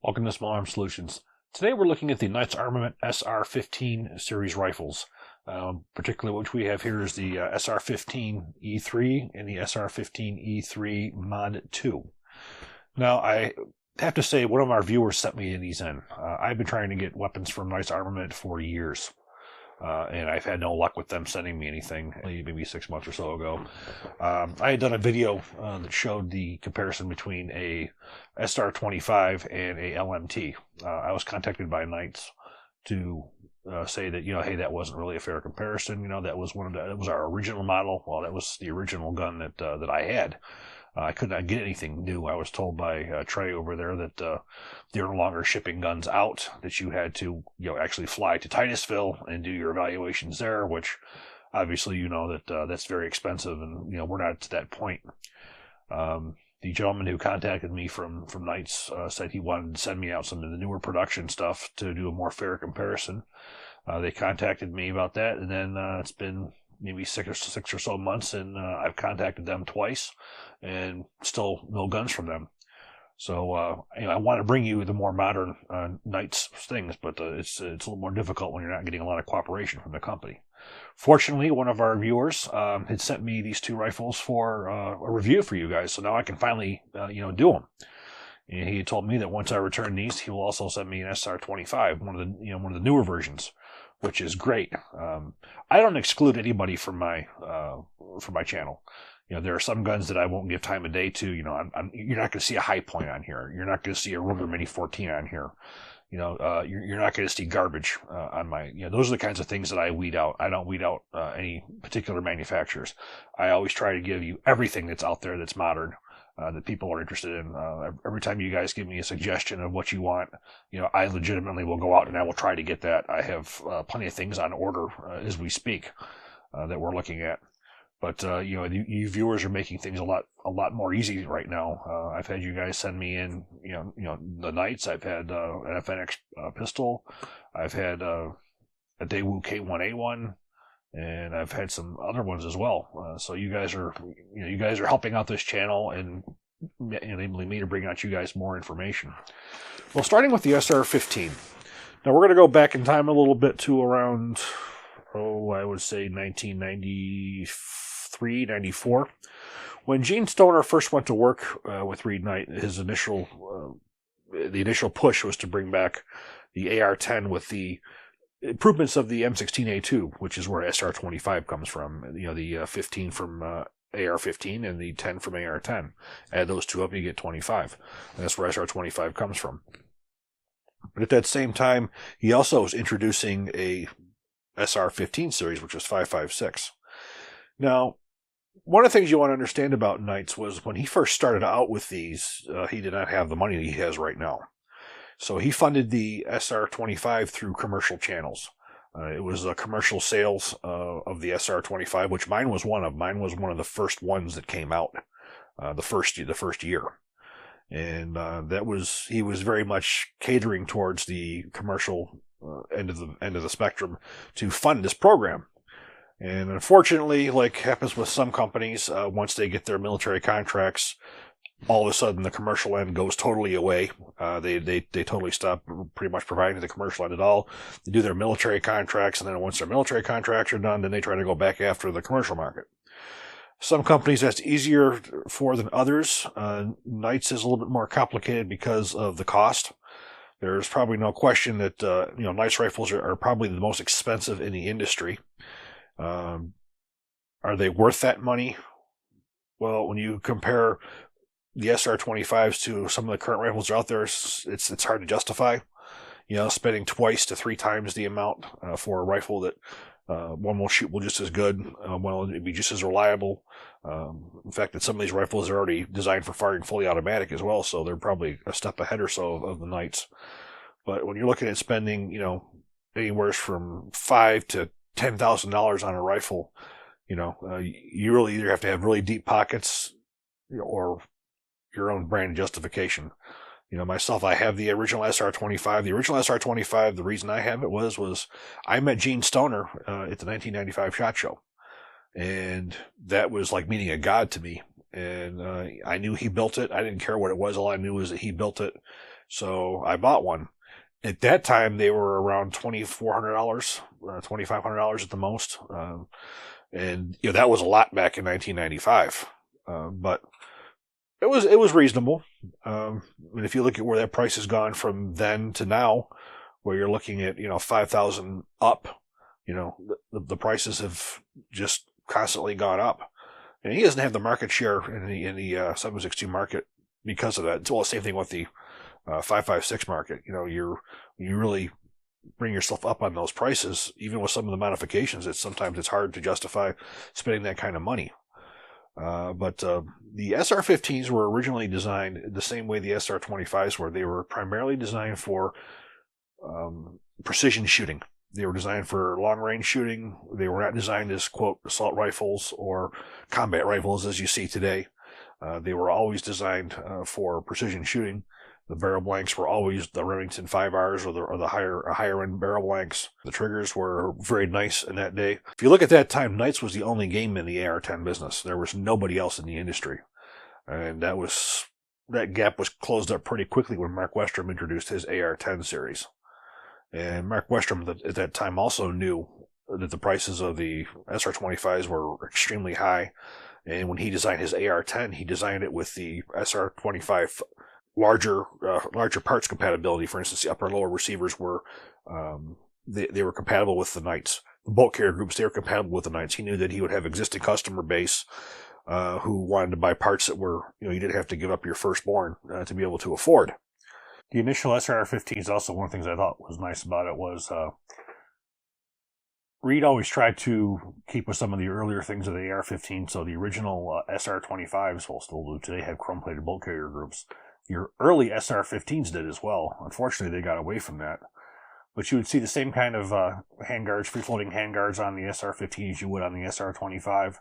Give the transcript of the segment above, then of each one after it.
Welcome to Small Arms Solutions. Today we're looking at the Knights Armament SR15 series rifles. Particularly what we have here is the SR15 E3 and the SR15 E3 Mod 2. Now I have to say one of our viewers sent me these in. I've been trying to get weapons from Knights Armament for years. And I've had no luck with them sending me anything, maybe 6 months or so ago. I had done a video that showed the comparison between a SR25 and a LMT. I was contacted by Knights to say that, hey, that wasn't really a fair comparison. That was that was our original model. Well, that was the original gun that I had. I could not get anything new. I was told by Trey over there that they're no longer shipping guns out, that you had to actually fly to Titusville and do your evaluations there, which obviously that that's very expensive, and we're not to that point. The gentleman who contacted me from Knights said he wanted to send me out some of the newer production stuff to do a more fair comparison. They contacted me about that, and then it's been maybe six or so months, and I've contacted them twice, and still no guns from them. So I want to bring you the more modern Knights things, but it's a little more difficult when you're not getting a lot of cooperation from the company. Fortunately, one of our viewers had sent me these two rifles for a review for you guys, so now I can finally do them. And he told me that once I return these, he will also send me an SR25, one of the newer versions, which is great. I don't exclude anybody from my channel. There are some guns that I won't give time of day to. You're not going to see a High Point on here. You're not going to see a Ruger Mini 14 on here. You're not going to see garbage on my. Those are the kinds of things that I weed out. I don't weed out any particular manufacturers. I always try to give you everything that's out there that's modern. That people are interested in. Every time you guys give me a suggestion of what you want, I legitimately will go out and I will try to get that. I have plenty of things on order as we speak that we're looking at. But you viewers are making things a lot more easy right now. I've had you guys send me in, the Knights. I've had an FNX pistol. I've had a Daewoo K1A1. And I've had some other ones as well. So you guys are helping out this channel and enabling me to bring out you guys more information. Well, starting with the SR15. Now we're going to go back in time a little bit to around, I would say 1993, 94. When Gene Stoner first went to work with Reed Knight, the initial push was to bring back the AR-10 with the improvements of the M16A2, which is where SR25 comes from. The 15 from AR-15 and the 10 from AR-10. Add those two up, you get 25. And that's where SR25 comes from. But at that same time, he also was introducing a SR15 series, which was 5.56. Now, one of the things you want to understand about Knights was when he first started out with these, he did not have the money that he has right now. So he funded the SR25 through commercial channels. It was commercial sales of the SR25, which mine was one of. Mine was one of the first ones that came out, the first year, and he was very much catering towards the commercial end of the spectrum to fund this program. And unfortunately, like happens with some companies, once they get their military contracts, all of a sudden the commercial end goes totally away. They totally stop pretty much providing the commercial end at all. They do their military contracts, and then once their military contracts are done, then they try to go back after the commercial market. Some companies that's easier for than others. Knights is a little bit more complicated because of the cost. There's probably no question that Knights rifles are probably the most expensive in the industry. Are they worth that money? Well, when you compare the SR25s to some of the current rifles out there, it's hard to justify. Spending twice to three times the amount for a rifle that one will shoot just as good, one will be just as reliable. In fact, that some of these rifles are already designed for firing fully automatic as well, so they're probably a step ahead or so of the Knights. But when you're looking at spending, anywhere from $5,000 to $10,000 on a rifle, you really either have to have really deep pockets or your own brand justification. Myself, I have the original SR25. The original SR25, the reason I have it was I met Gene Stoner at the 1995 SHOT Show. And that was like meeting a god to me. and I knew he built it. I didn't care what it was. All I knew was that he built it. So I bought one. At that time, they were around $2,400, $2,500 at the most. And that was a lot back in 1995. But it was reasonable. And if you look at where that price has gone from then to now, where you're looking at 5,000 up, the prices have just constantly gone up. And he doesn't have the market share in the 7.62 market because of that. It's all the same thing with the 5.56 market. You really bring yourself up on those prices, even with some of the modifications. Sometimes it's hard to justify spending that kind of money. But the SR15s were originally designed the same way the SR25s were. They were primarily designed for precision shooting. They were designed for long-range shooting. They were not designed as, quote, assault rifles or combat rifles as you see today. They were always designed for precision shooting. The barrel blanks were always the Remington 5Rs or the higher-end barrel blanks. The triggers were very nice in that day. If you look at that time, Knights was the only game in the AR-10 business. There was nobody else in the industry. And that gap was closed up pretty quickly when Mark Westrom introduced his AR-10 series. And Mark Westrom at that time also knew that the prices of the SR25s were extremely high. And when he designed his AR-10, he designed it with the SR25 larger parts compatibility. For instance, the upper and lower receivers were they were compatible with the Knights. The bolt carrier groups, they were compatible with the Knights. He knew that he would have existing customer base who wanted to buy parts that were, you didn't have to give up your firstborn to be able to afford. The initial SR15 is also one of the things I thought was nice about it was Reed always tried to keep with some of the earlier things of the AR-15. So the original SR25s, well, still do today, have chrome-plated bolt carrier groups. Your early SR15s did as well. Unfortunately, they got away from that. But you would see the same kind of handguards, free-floating handguards on the SR15 as you would on the SR25.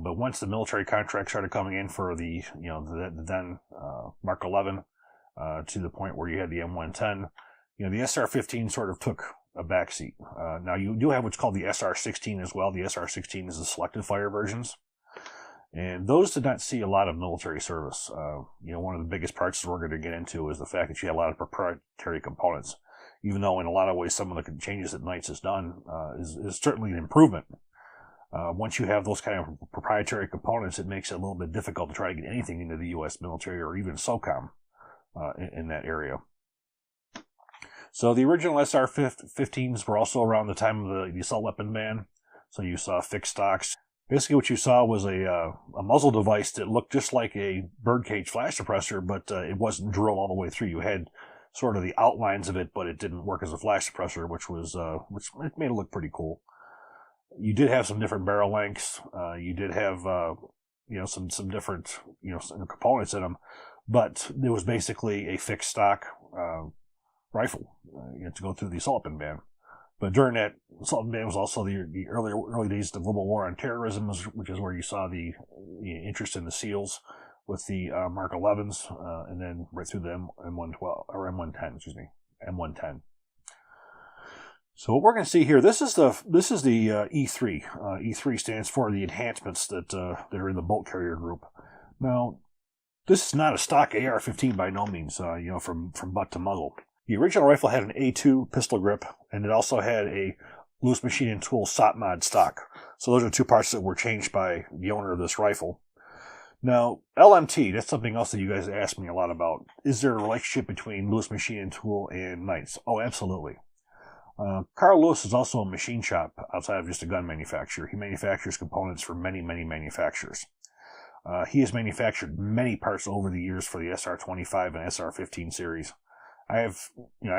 But once the military contracts started coming in for the then Mark 11 to the point where you had the M110, the SR15 sort of took a backseat. Now you do have what's called the SR16 as well. The SR16 is the selective fire versions. And those did not see a lot of military service. One of the biggest parts that we're going to get into is the fact that you had a lot of proprietary components. Even though in a lot of ways some of the changes that Knights has done is certainly an improvement. Once you have those kind of proprietary components, it makes it a little bit difficult to try to get anything into the U.S. military or even SOCOM in that area. So the original SR-15s were also around the time of the assault weapon ban. So you saw fixed stocks. Basically what you saw was a muzzle device that looked just like a birdcage flash suppressor, but it wasn't drilled all the way through. You had sort of the outlines of it, but it didn't work as a flash suppressor, which made it look pretty cool. You did have some different barrel lengths. You did have some different some components in them, but it was basically a fixed stock rifle to go through the assault weapon ban. But during that assault weapon ban was also the early days of the global war on terrorism, which is where you saw the interest in the SEALs with the Mark 11s, and then right through the M112 or M110. So what we're going to see here, this is the E3. E3 stands for the enhancements that are in the bolt carrier group. Now, this is not a stock AR-15 by no means. From butt to muzzle. The original rifle had an A2 pistol grip, and it also had a loose machine and tool SOT mod stock. So those are two parts that were changed by the owner of this rifle. Now, LMT, that's something else that you guys asked me a lot about. Is there a relationship between loose machine and tool and Knights? Oh, absolutely. Carl Lewis is also a machine shop outside of just a gun manufacturer. He manufactures components for many, many manufacturers. He has manufactured many parts over the years for the SR25 and SR15 series. I've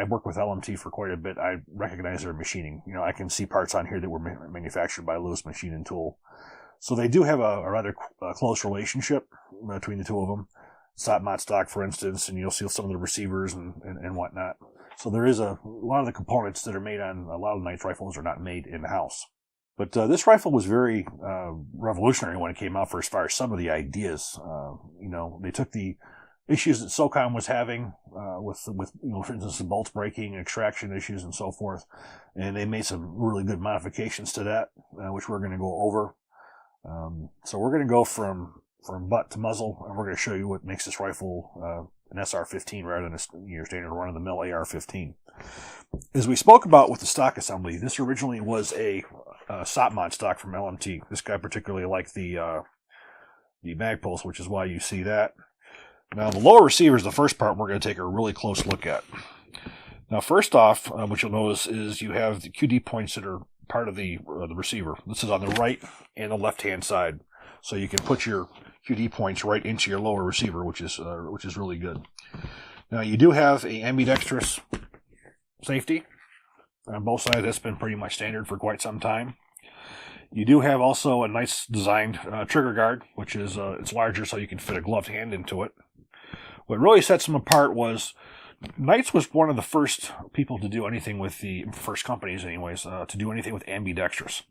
worked with LMT for quite a bit. I recognize their machining. I can see parts on here that were manufactured by Lewis Machine and Tool. So they do have a rather close relationship between the two of them. SOT mod stock, for instance, and you'll see some of the receivers and whatnot. So there is a lot of the components that are made on a lot of Knights rifles are not made in-house. But this rifle was very revolutionary when it came out for as far as some of the ideas. They took the issues that SOCOM was having with for instance, the bolts breaking, extraction issues, and so forth, and they made some really good modifications to that, which we're going to go over. So we're going to go from from butt to muzzle, and we're going to show you what makes this rifle an SR15 rather than your standard run-of-the-mill AR-15. As we spoke about with the stock assembly, this originally was a SOP mod stock from LMT. This guy particularly liked the mag pulse, which is why you see that. Now, the lower receiver is the first part we're going to take a really close look at. Now, first off, what you'll notice is you have the QD points that are part of the receiver. This is on the right and the left-hand side, so you can put your QD points right into your lower receiver, which is really good. Now, you do have a ambidextrous safety on both sides. That's been pretty much standard for quite some time. You do have also a nice designed trigger guard, which is it's larger, so you can fit a gloved hand into it. What really sets them apart was Knights was one of the first people to do anything with the first companies, anyways, to do anything with ambidextrous.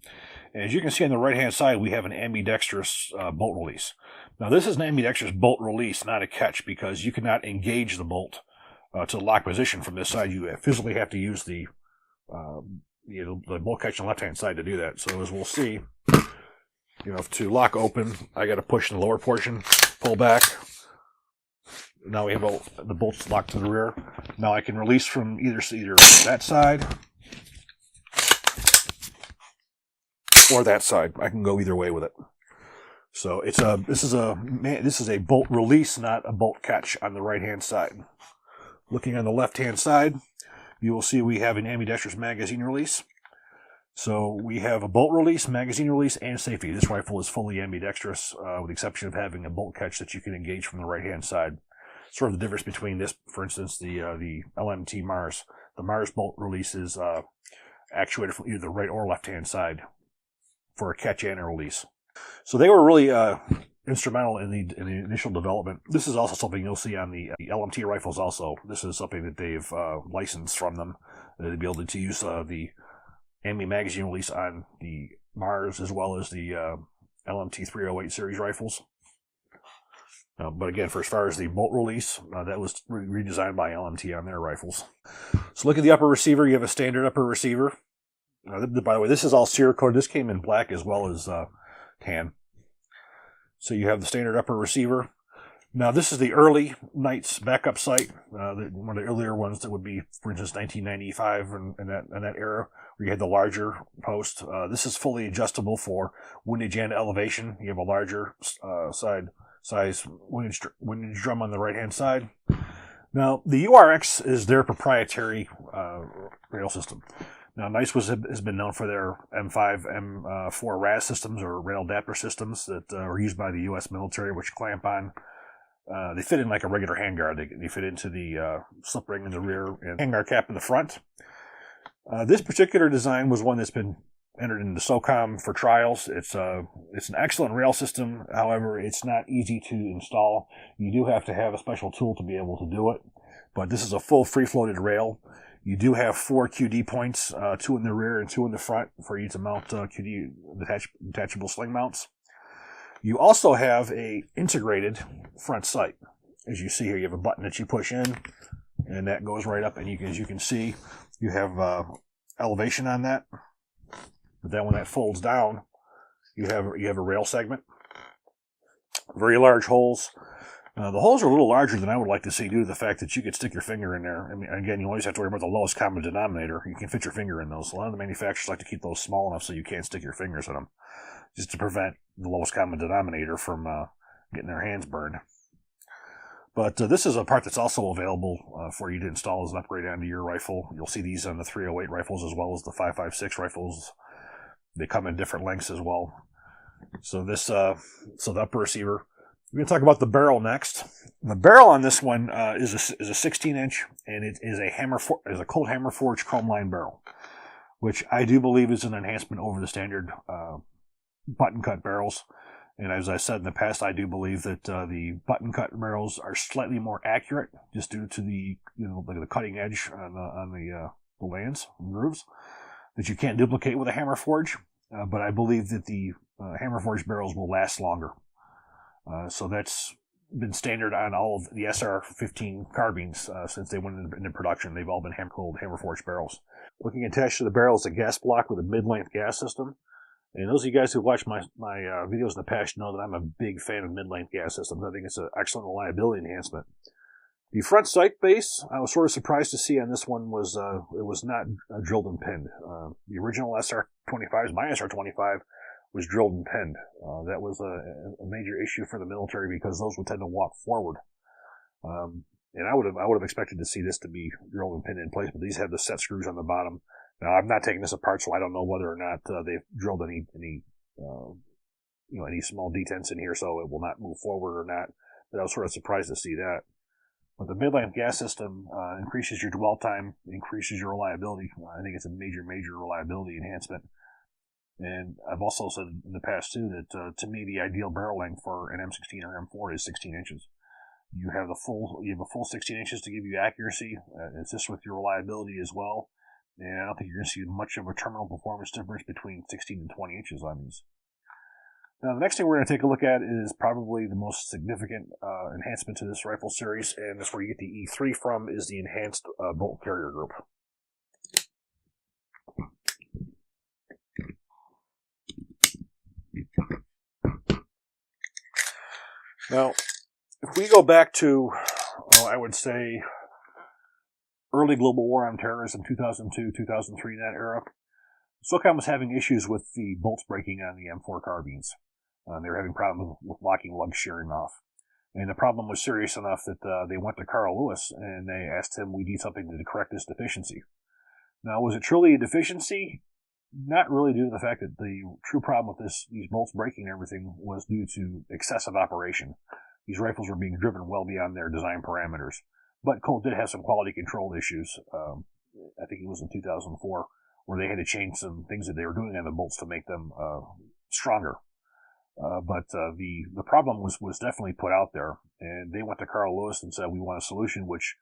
And as you can see on the right-hand side, we have an ambidextrous bolt release. Now, this is an ambidextrous bolt release, not a catch, because you cannot engage the bolt to the lock position from this side. You physically have to use the bolt catch on the left-hand side to do that. So as we'll see, to lock open, I got to push in the lower portion, pull back. Now we have the bolts locked to the rear. Now I can release from either that side or that side. I can go either way with it. So this is a bolt release, not a bolt catch on the right-hand side. Looking on the left-hand side, you will see we have an ambidextrous magazine release. So we have a bolt release, magazine release, and safety. This rifle is fully ambidextrous, with the exception of having a bolt catch that you can engage from the right-hand side. Sort of the difference between this, for instance, the LMT Mars. The Mars bolt release is actuated from either the right or left-hand side for a catch and a release. So they were really instrumental in the initial development. This is also something you'll see on the LMT rifles also. This is something that they've licensed from them to be able to use the Ambi magazine release on the Mars as well as the LMT 308 series rifles. But again, for as far as the bolt release, that was redesigned by LMT on their rifles. So look at the upper receiver. You have a standard upper receiver. By the way, this is all Cerakote. This came in black as well as tan. So you have the standard upper receiver. Now, this is the early Knights backup sight. One of the earlier ones that would be, for instance, 1995 and that era, where you had the larger post. This is fully adjustable for windage and elevation. You have a larger size windage drum on the right-hand side. Now, the URX is their proprietary rail system. Now, Knights has been known for their M5, M4 RAS systems, or rail adapter systems, that are used by the U.S. military, which clamp on. They fit in like a regular handguard. They fit into the slip ring in the rear and handguard cap in the front. This particular design was one that's been entered into SOCOM for trials. It's an excellent rail system. However, it's not easy to install. You do have to have a special tool to be able to do it. But this is a full free-floated rail. You do have 4 QD points, 2 in the rear and 2 in the front for you to mount QD detachable sling mounts. You also have a integrated front sight. As you see here, you have a button that you push in, and that goes right up. And as you can see, you have elevation on that. But then when that folds down, you have a rail segment. Very large holes. The holes are a little larger than I would like to see due to the fact that you could stick your finger in there. I mean, again, you always have to worry about the lowest common denominator. You can fit your finger in those. A lot of the manufacturers like to keep those small enough so you can't stick your fingers in them, just to prevent the lowest common denominator from getting their hands burned. But this is a part that's also available for you to install as an upgrade onto your rifle. You'll see these on the 308 rifles as well as the 5.56 rifles. They come in different lengths as well. So the upper receiver. We're going to talk about the barrel next. The barrel on this one is a 16-inch, and it is a cold hammer forged chrome line barrel, which I do believe is an enhancement over the standard button cut barrels. And as I said in the past, I do believe that the button cut barrels are slightly more accurate, just due to the the cutting edge on the lands and grooves that you can't duplicate with a hammer forge. But I believe that the hammer forged barrels will last longer. So that's been standard on all of the SR15 carbines since they went into production. They've all been hammer forged barrels. Looking attached to the barrel is a gas block with a mid-length gas system. And those of you guys who watched my videos in the past know that I'm a big fan of mid-length gas systems. I think it's an excellent reliability enhancement. The front sight base, I was sort of surprised to see on this one was it was not drilled and pinned. The original SR25s, my SR25, was drilled and pinned. That was a major issue for the military because those would tend to walk forward. And I would have expected to see this to be drilled and pinned in place, but these have the set screws on the bottom. Now I've not taken this apart, so I don't know whether or not they've drilled any small detents in here, so it will not move forward or not. But I was sort of surprised to see that. But the mid-length gas system increases your dwell time, increases your reliability. I think it's a major reliability enhancement. And I've also said in the past, too, that to me the ideal barrel length for an M16 or M4 is 16 inches. You have a full 16 inches to give you accuracy. Assist with your reliability as well. And I don't think you're going to see much of a terminal performance difference between 16 and 20 inches on these. Now, the next thing we're going to take a look at is probably the most significant enhancement to this rifle series, and that's where you get the E3 from, is the enhanced bolt carrier group. Now, if we go back to, I would say, early global war on terrorism, 2002, 2003, that era, SOCOM was having issues with the bolts breaking on the M4 carbines. They were having problems with locking lugs shearing off. And the problem was serious enough that they went to Carl Lewis and they asked him, we need something to correct this deficiency. Now, was it truly a deficiency? Not really, due to the fact that the true problem with these bolts breaking and everything was due to excessive operation. These rifles were being driven well beyond their design parameters. But Colt did have some quality control issues. I think it was in 2004, where they had to change some things that they were doing on the bolts to make them stronger. But the problem was definitely put out there, and they went to Carl Lewis and said, we want a solution, which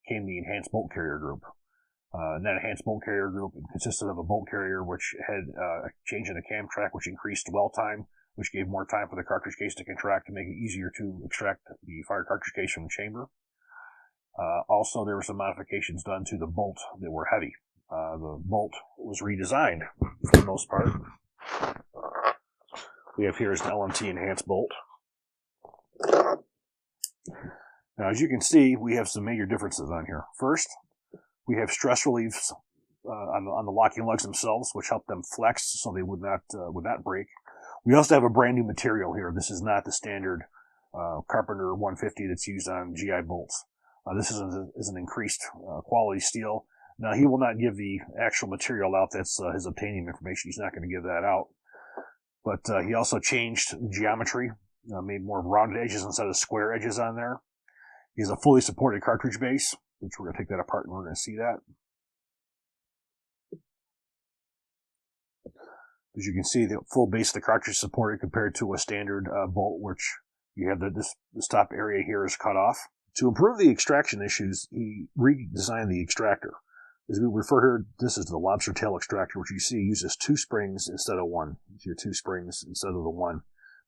came the enhanced bolt carrier group. And that enhanced bolt carrier group consisted of a bolt carrier which had a change in the cam track, which increased dwell time, which gave more time for the cartridge case to contract to make it easier to extract the fired cartridge case from the chamber. Also, there were some modifications done to the bolt that were heavy. The bolt was redesigned for the most part. We have here is the LMT enhanced bolt. Now, as you can see, we have some major differences on here. First, we have stress reliefs on the locking lugs themselves, which help them flex so they would not break. We also have a brand new material here. This is not the standard Carpenter 150 that's used on GI bolts. This is an increased quality steel. Now, he will not give the actual material out. That's his obtaining information. He's not going to give that out. But he also changed the geometry, made more rounded edges instead of square edges on there. He has a fully supported cartridge base, which we're going to take that apart and we're going to see that. As you can see, the full base of the cartridge is supported compared to a standard bolt, which you have this top area here is cut off. To improve the extraction issues, he redesigned the extractor. As we refer here, this is the Lobster-Tail Extractor, which you see uses 2 springs instead of 1. It's your 2 springs instead of the 1.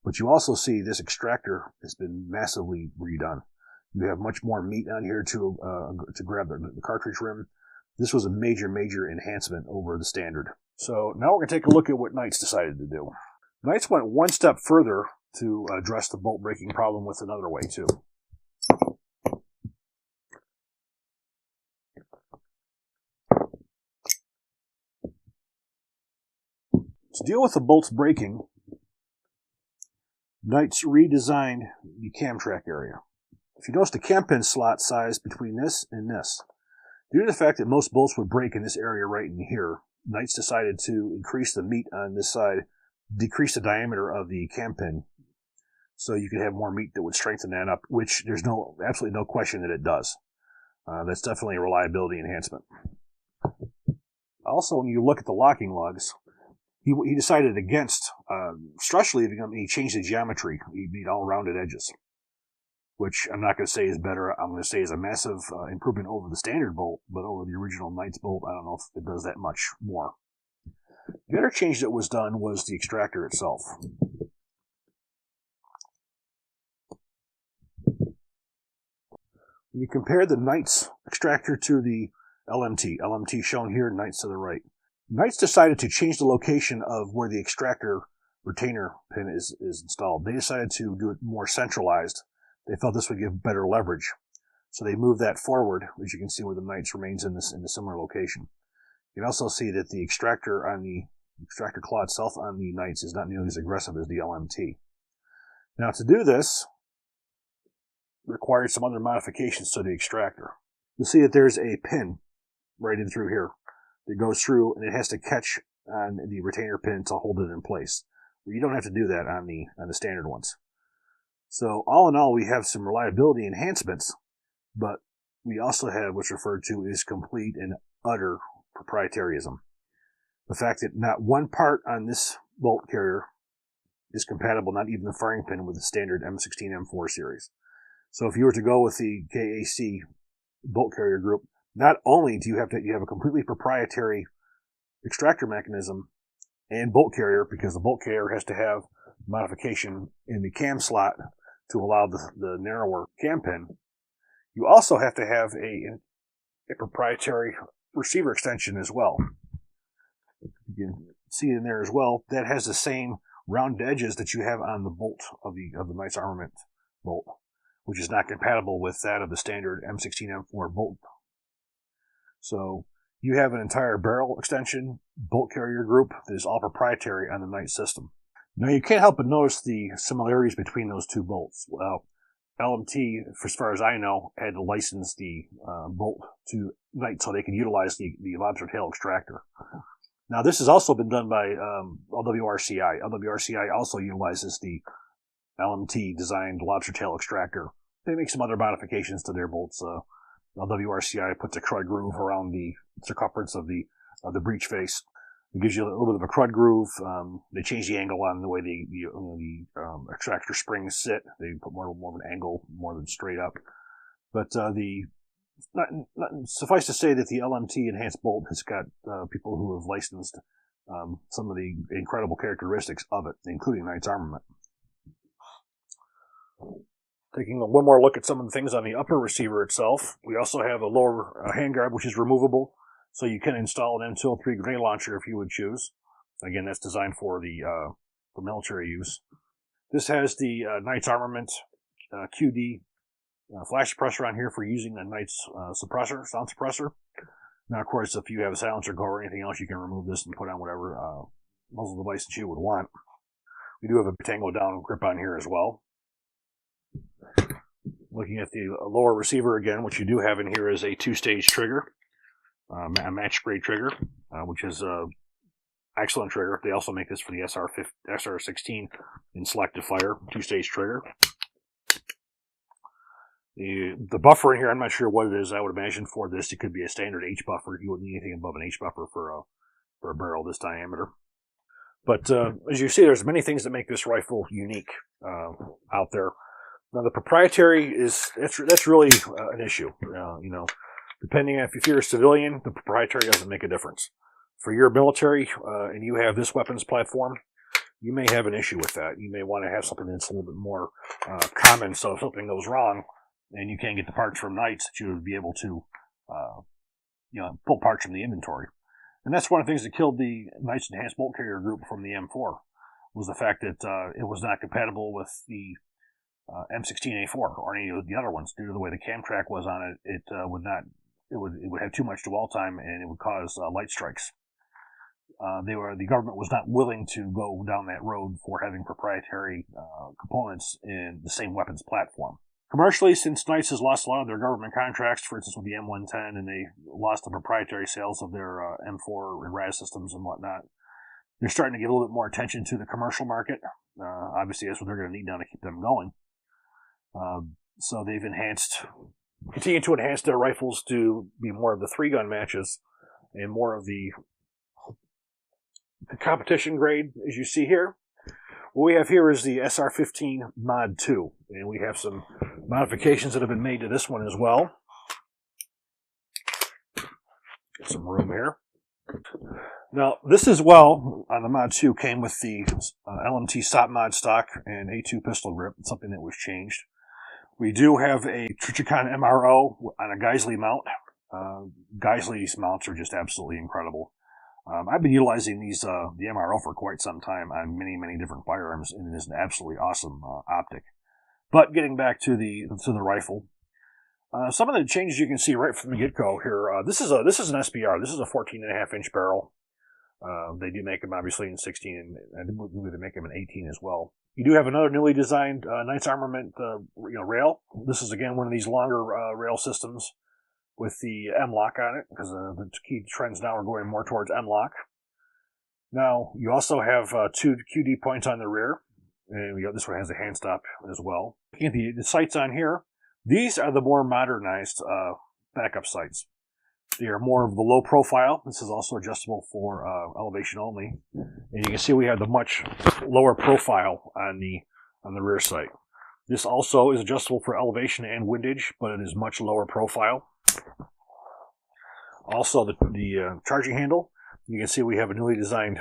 But you also see this extractor has been massively redone. You have much more meat on here to grab the cartridge rim. This was a major enhancement over the standard. So now we're going to take a look at what Knights decided to do. Knights went one step further to address the bolt breaking problem with another way too. To deal with the bolts breaking, Knights redesigned the cam track area. If you notice the cam pin slot size between this and this, due to the fact that most bolts would break in this area right in here, Knights decided to increase the meat on this side, decrease the diameter of the cam pin, so you could have more meat that would strengthen that up, which there's absolutely no question that it does. That's definitely a reliability enhancement. Also, when you look at the locking lugs, he decided against stress relieving them, and he changed the geometry. He made all rounded edges, which I'm not going to say is better. I'm going to say is a massive improvement over the standard bolt, but over the original Knights bolt, I don't know if it does that much more. The other change that was done was the extractor itself. When you compare the Knights extractor to the LMT shown here, Knights to the right, Knights decided to change the location of where the extractor retainer pin is installed. They decided to do it more centralized. They felt this would give better leverage. So they moved that forward, as you can see where the Knights remains in a similar location. You can also see that the extractor claw itself on the Knights is not nearly as aggressive as the LMT. Now to do this required some other modifications to the extractor. You'll see that there's a pin right in through here that goes through, and it has to catch on the retainer pin to hold it in place. You don't have to do that on the standard ones. So all in all, we have some reliability enhancements, but we also have what's referred to as complete and utter proprietarism. The fact that not one part on this bolt carrier is compatible, not even the firing pin, with the standard M16 M4 series. So if you were to go with the KAC bolt carrier group, not only do you have a completely proprietary extractor mechanism and bolt carrier, because the bolt carrier has to have modification in the cam slot to allow the narrower cam pin, you also have to have a proprietary receiver extension as well. You can see in there as well, that has the same round edges that you have on the bolt of the Knights Armament bolt, which is not compatible with that of the standard M16 M4 bolt. So you have an entire barrel extension bolt carrier group that is all proprietary on the Knight system. Now you can't help but notice the similarities between those two bolts. Well, LMT, as far as I know, had to license the bolt to Knight so they could utilize the Lobster-Tail Extractor. Now this has also been done by LWRCI. LWRCI also utilizes the LMT designed Lobster-Tail Extractor. They make some other modifications to their bolts. LWRCI puts a crud groove around the circumference of the breech face. It gives you a little bit of a crud groove. They change the angle on the way the extractor springs sit. They put more of an angle, more than straight up. But suffice to say that the LMT enhanced bolt has got people who have licensed some of the incredible characteristics of it, including Knight's Armament. Taking one more look at some of the things on the upper receiver itself, we also have a lower handguard, which is removable, so you can install an M203 grenade launcher if you would choose. Again, that's designed for military use. This has the Knight's Armament QD flash suppressor on here for using the Knight's sound suppressor. Now, of course, if you have a silencer go or anything else, you can remove this and put on whatever muzzle device that you would want. We do have a tango down grip on here as well. Looking at the lower receiver again, what you do have in here is a two-stage trigger, a match grade trigger, which is an excellent trigger. They also make this for the SR16 in selective fire, two-stage trigger. The buffer in here, I'm not sure what it is. I would imagine for this, it could be a standard H buffer. You wouldn't need anything above an H buffer for a barrel this diameter. But as you see, there's many things that make this rifle unique out there. Now, the proprietary that's really an issue. Depending if you're a civilian, the proprietary doesn't make a difference. For your military and you have this weapons platform, you may have an issue with that. You may want to have something that's a little bit more common, so if something goes wrong and you can't get the parts from Knights, that you would be able to pull parts from the inventory. And that's one of the things that killed the Knights Enhanced Bolt Carrier group from the M4, was the fact that it was not compatible with the M16A4 or any of the other ones. Due to the way the cam track was on it, it would have too much dwell time and it would cause light strikes. The government was not willing to go down that road for having proprietary components in the same weapons platform. Commercially, since Knights has lost a lot of their government contracts, for instance with the M110, and they lost the proprietary sales of their M4 and RAS systems and whatnot, they're starting to give a little bit more attention to the commercial market. Obviously, that's what they're going to need now to keep them going. So they've continued to enhance their rifles to be more of the 3-gun matches and more of the competition grade, as you see here. What we have here is the SR15 Mod 2, and we have some modifications that have been made to this one as well. Get some room here. Now, this as well, on the Mod 2, came with the LMT SOP mod stock and A2 pistol grip, something that was changed. We do have a Trichicon MRO on a Geisley mount. Geisley's mounts are just absolutely incredible. I've been utilizing these the MRO for quite some time on many different firearms, and it is an absolutely awesome optic. But getting back to the rifle, some of the changes you can see right from the get-go here. This is an SBR. This is a 14.5-inch barrel. They do make them obviously in 16, and I believe they make them in 18 as well. You do have another newly designed Knights Armament rail. This is again one of these longer rail systems with the M-lock on it, because the key trends now are going more towards M-lock. Now, you also have 2 QD points on the rear, and this one has a hand stop as well. Looking at the sights on here, these are the more modernized backup sights. They are more of the low profile. This is also adjustable for elevation only. And you can see we have the much lower profile on the rear sight. This also is adjustable for elevation and windage, but it is much lower profile. Also, the charging handle, you can see we have a newly designed,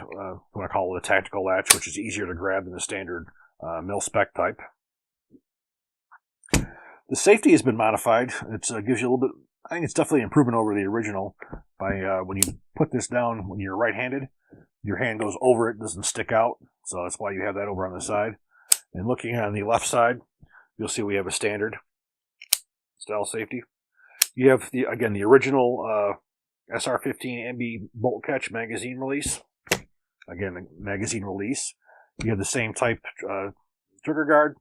what I call it a tactical latch, which is easier to grab than the standard mil-spec type. The safety has been modified. It gives you a little bit, I think it's definitely an improvement over the original. By when you put this down, when you're right-handed, your hand goes over it, doesn't stick out. So that's why you have that over on the side. And looking on the left side, you'll see we have a standard style safety. You have, the original SR15 MB bolt catch magazine release. Again, the magazine release. You have the same type trigger guard.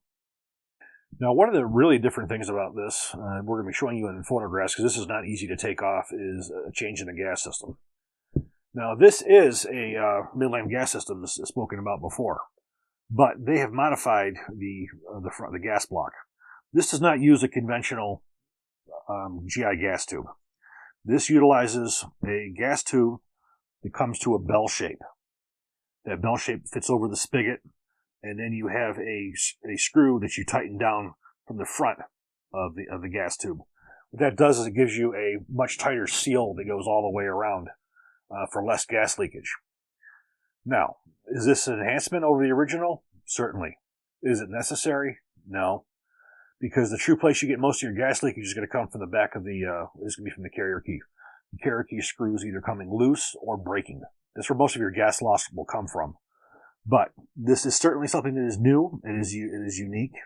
Now, one of the really different things about this, we're going to be showing you in photographs, because this is not easy to take off, is a change in the gas system. Now, this is a Midland gas system that's spoken about before, but they have modified the gas block. This does not use a conventional GI gas tube. This utilizes a gas tube that comes to a bell shape. That bell shape fits over the spigot, and then you have a screw that you tighten down from the front of the gas tube. What that does is it gives you a much tighter seal that goes all the way around for less gas leakage. Now, is this an enhancement over the original? Certainly. Is it necessary? No. Because the true place you get most of your gas leakage is going to come from the back of is going to be from the carrier key. The carrier key screw is either coming loose or breaking. That's where most of your gas loss will come from. But this is certainly something that is new. It is unique.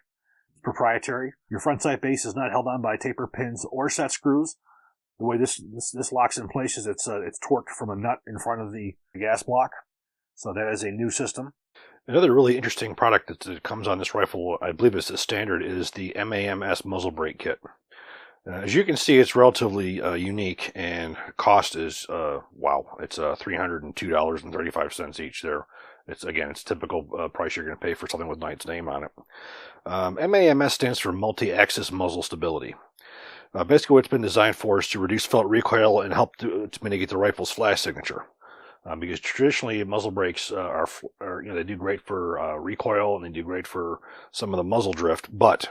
It's proprietary. Your front sight base is not held on by taper pins or set screws. The way this locks in place is it's torqued from a nut in front of the gas block. So that is a new system. Another really interesting product that comes on this rifle, I believe it's a standard, is the MAMS Muzzle Brake Kit. As you can see, it's relatively unique, and cost is, wow, it's $302.35 each there. It's typical price you're going to pay for something with Knight's name on it. MAMS stands for Multi-Axis Muzzle Stability. Basically what it's been designed for is to reduce felt recoil and help to mitigate the rifle's flash signature. Because traditionally muzzle brakes are they do great for recoil, and they do great for some of the muzzle drift, but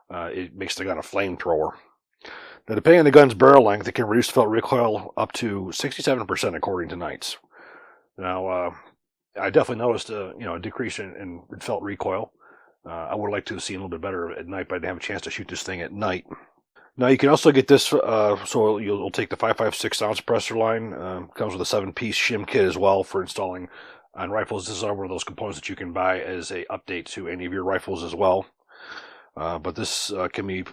it makes the gun a flamethrower. Now, depending on the gun's barrel length, it can reduce felt recoil up to 67% according to Knights. Now, I definitely noticed a decrease in felt recoil. I would like to see a little bit better at night, but I didn't have a chance to shoot this thing at night. Now, you can also get this, so you'll take the 5.56 ounce suppressor line. Comes with a 7-piece shim kit as well for installing on rifles. This is one of those components that you can buy as a update to any of your rifles as well. But this can be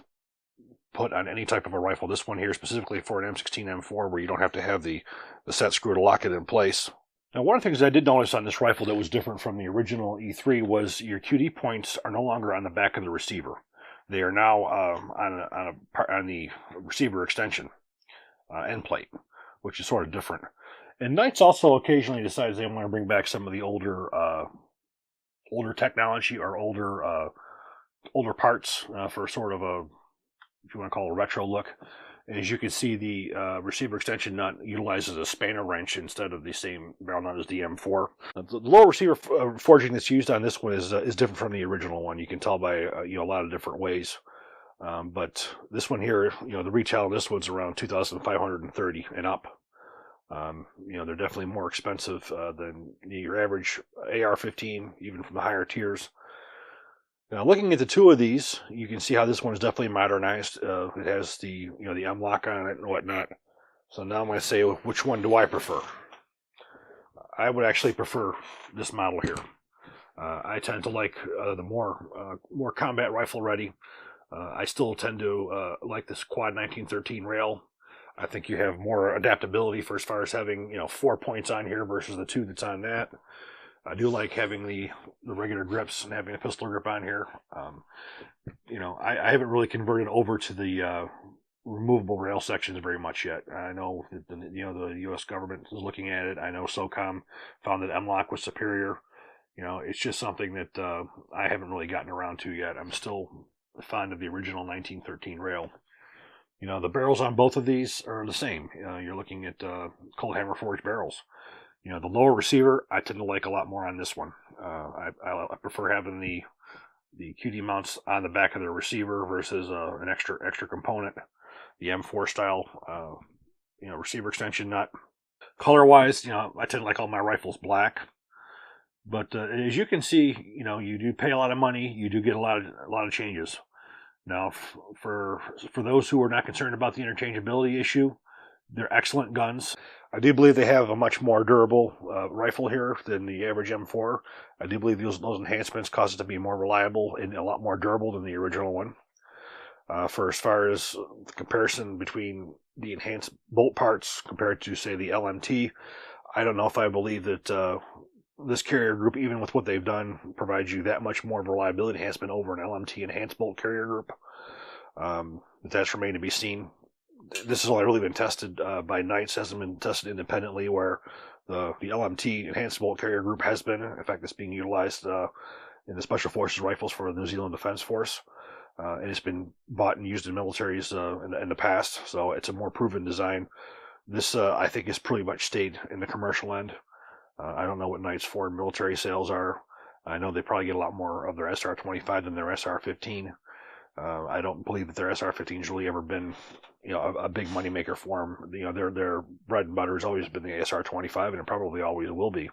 put on any type of a rifle. This one here specifically for an M16 M4, where you don't have to have the set screw to lock it in place. Now, one of the things I did notice on this rifle that was different from the original E3 was your QD points are no longer on the back of the receiver. They are now on the receiver extension end plate, which is sort of different. And Knights also occasionally decides they want to bring back some of the older technology or older parts for sort of a, if you want to call it a retro look. As you can see, the receiver extension nut utilizes a spanner wrench instead of the same barrel nut as the M4. The lower receiver forging that's used on this one is different from the original one. You can tell by a lot of different ways. But this one here, the retail on this one's around $2,530 and up. They're definitely more expensive than your average AR-15, even from the higher tiers. Now, looking at the two of these, you can see how this one is definitely modernized. It has the M-lock on it and whatnot. So now I'm going to say, which one do I prefer? I would actually prefer this model here. I tend to like the more combat rifle ready. I still tend to like this quad 1913 rail. I think you have more adaptability for as far as having 4 points on here versus the 2 that's on that. I do like having the regular grips and having a pistol grip on here. I haven't really converted over to the removable rail sections very much yet. I know that the U.S. government is looking at it. I know SOCOM found that M-LOK was superior. It's just something that I haven't really gotten around to yet. I'm still fond of the original 1913 rail. The barrels on both of these are the same. You're looking at cold hammer forged barrels. The lower receiver, I tend to like a lot more on this one. I prefer having the QD mounts on the back of the receiver versus an extra component. The M4 style, receiver extension nut. Color wise, I tend to like all my rifles black. But as you can see, you do pay a lot of money. You do get a lot of changes. Now, for those who are not concerned about the interchangeability issue, they're excellent guns. I do believe they have a much more durable rifle here than the average M4. I do believe those enhancements cause it to be more reliable and a lot more durable than the original one. For as far as the comparison between the enhanced bolt parts compared to, say, the LMT, I don't know if I believe that this carrier group, even with what they've done, provides you that much more reliability enhancement over an LMT enhanced bolt carrier group. But that's remained to be seen. This has only really been tested by Knights, hasn't been tested independently, where the LMT enhanced bolt carrier group has been. In fact, it's being utilized in the Special Forces rifles for the New Zealand Defence Force. And it's been bought and used in militaries in the past, so it's a more proven design. This, I think, has pretty much stayed in the commercial end. I don't know what Knight's foreign military sales are. I know they probably get a lot more of their SR25 than their SR15. I don't believe that their SR15's really ever been, a big moneymaker for them. Their bread and butter has always been the SR25, and it probably always will be.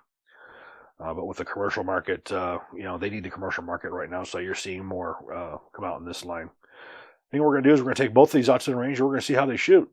But with the commercial market, they need the commercial market right now, so you're seeing more come out in this line. I think what we're going to do is we're going to take both of these out to the range, and we're going to see how they shoot.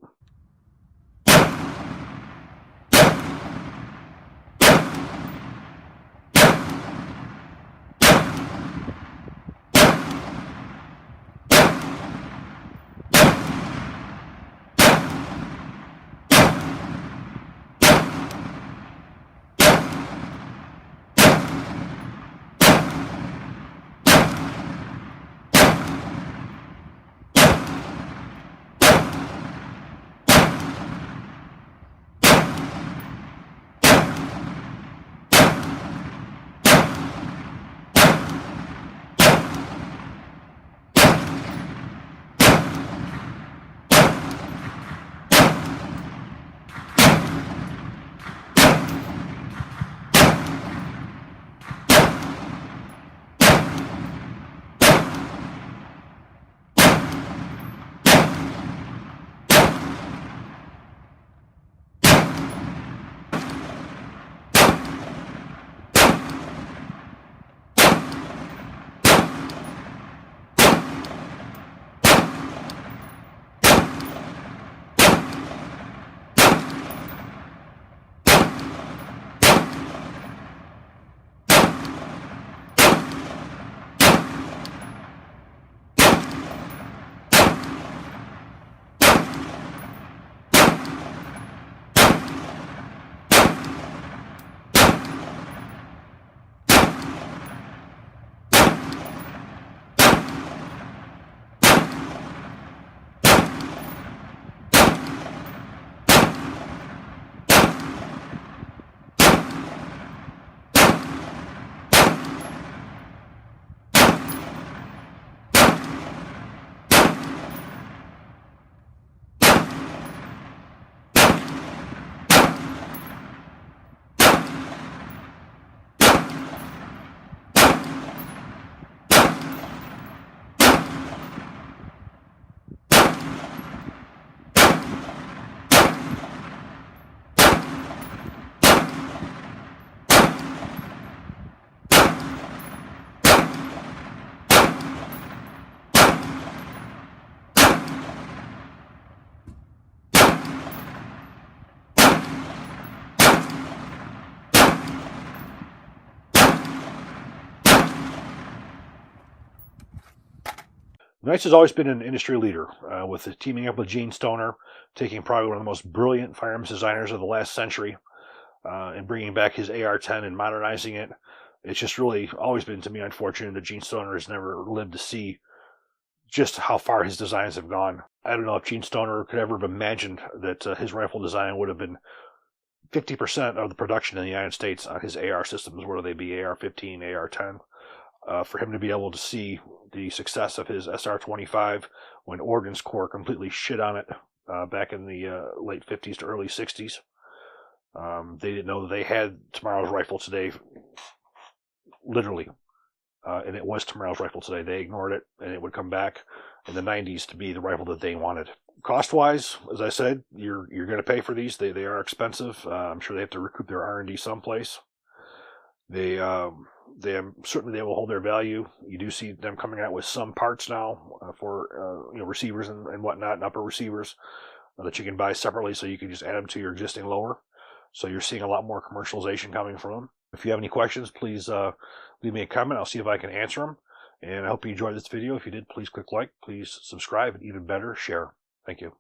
Knights has always been an industry leader, with the teaming up with Gene Stoner, taking probably one of the most brilliant firearms designers of the last century, and bringing back his AR-10 and modernizing it. It's just really always been, to me, unfortunate that Gene Stoner has never lived to see just how far his designs have gone. I don't know if Gene Stoner could ever have imagined that his rifle design would have been 50% of the production in the United States on his AR systems, whether they be AR-15, AR-10. For him to be able to see the success of his SR25 when Ordnance Corps completely shit on it back in the late 50s to early 60s. They didn't know that they had tomorrow's rifle today, literally. And it was tomorrow's rifle today. They ignored it, and it would come back in the 90s to be the rifle that they wanted. Cost-wise, as I said, you're going to pay for these. They are expensive. I'm sure they have to recoup their R&D someplace. They certainly they will hold their value. You do see them coming out with some parts now for receivers and whatnot, and upper receivers that you can buy separately, so you can just add them to your existing lower. So you're seeing a lot more commercialization coming from them. If you have any questions, please leave me a comment. I'll see if I can answer them. And I hope you enjoyed this video. If you did, please click like, please subscribe, and even better, share. Thank you.